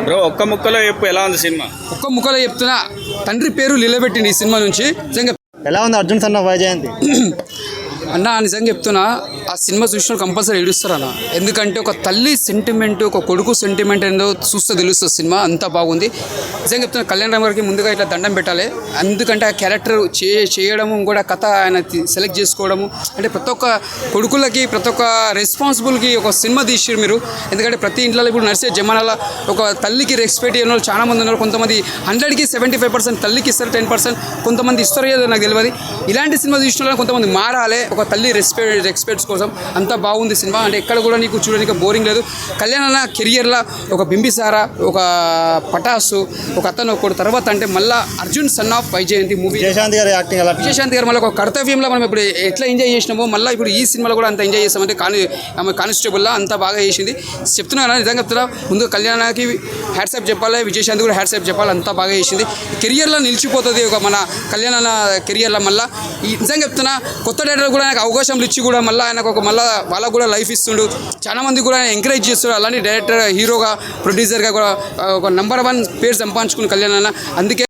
Bro ఒక్క ముక్కలో చెప్పు ఎలా ఉంది సినిమా? ఒక్క ముక్కలో చెప్తున్నా, తండ్రి పేరు నిలబెట్టింది ఈ సినిమా నుంచి. నిజంగా ఎలా ఉంది అర్జున్ సన్ ఆఫ్ వైజయంతి? అన్న నిజంగా చెప్తున్నా, ఆ సినిమా చూసిన కంపల్సరీ ఏడుస్తారు అన్న. ఎందుకంటే ఒక తల్లి సెంటిమెంట్, ఒక కొడుకు సెంటిమెంట్ ఏందో చూస్తే తెలుస్తుంది సినిమా. అంతా బాగుంది. నిజంగా చెప్తున్నా, కళ్యాణ్ రామ్ గారికి ముందుగా ఇట్లా దండం పెట్టాలి. ఎందుకంటే ఆ క్యారెక్టర్ చేయడము, కూడా కథ ఆయన సెలెక్ట్ చేసుకోవడము, అంటే ప్రతి ఒక్క కొడుకులకి, ప్రతి ఒక్క రెస్పాన్సిబుల్కి ఒక సినిమా తీసిరు మీరు. ఎందుకంటే ప్రతి ఇంట్లో ఇప్పుడు నడిచే జమానాల ఒక తల్లికి రెస్పెక్ట్ ఇవ్వడం వాళ్ళు చాలా మంది ఉన్నారు. కొంతమంది 100కి 75% తల్లికి ఇస్తారు, 10% కొంతమంది ఇస్తారు ఏదో నాకు తెలియదు. ఇలాంటి సినిమా తీసిన కొంతమంది మారాలి, ఒక తల్లి రెస్పెక్ట్స్ కోసం. అంతా బాగుంది సినిమా. అంటే ఎక్కడ కూడా నీకు చూడడానికి బోరింగ్ లేదు. కళ్యాణ్ అన్న కెరియర్లో ఒక బింబిసారా, ఒక పటాసు, ఒక అతను ఒకటి తర్వాత అంటే మళ్ళీ Arjun son of Vyjayanthi movie. Vijayashanti గారి యాక్టింగ్ ఎలా? విజయశాంతి గారు మళ్ళీ ఒక కర్తవ్యంలో మనం ఇప్పుడు ఎట్లా ఎంజాయ్ చేసినామో మళ్ళీ ఇప్పుడు ఈ సినిమాలో కూడా అంత ఎంజాయ్ చేస్తామంటే ఆమె కానిస్టేబుల్లా అంతా బాగా చేసింది. చెప్తున్నా నిజంగా చెప్తున్నా, ముందు కళ్యాణానికి హ్యాట్సాప్ చెప్పాలి, విజయశాంతి కూడా హ్యాట్సాప్ చెప్పాలి. అంతా బాగా చేసింది. కెరియర్లో నిలిచిపోతుంది ఒక మన కళ్యాణ్ అన్న కెరియర్లో. మళ్ళీ నిజంగా చెప్తున్నా, కొత్త డైరెక్టర్ కూడా ఆయనకు అవకాశం ఇచ్చి కూడా మళ్ళీ ఆయనకు ఒక మళ్ళీ వాళ్ళకు కూడా లైఫ్ ఇస్తుండు. చాలా మంది కూడా ఆయన ఎంకరేజ్ చేస్తాడు. అలాంటి డైరెక్టర్, హీరోగా, ప్రొడ్యూసర్గా కూడా ఒక నెంబర్ 1 పేరు సంపాదించుకుని కళ్యాణ్ అన్న. అందుకే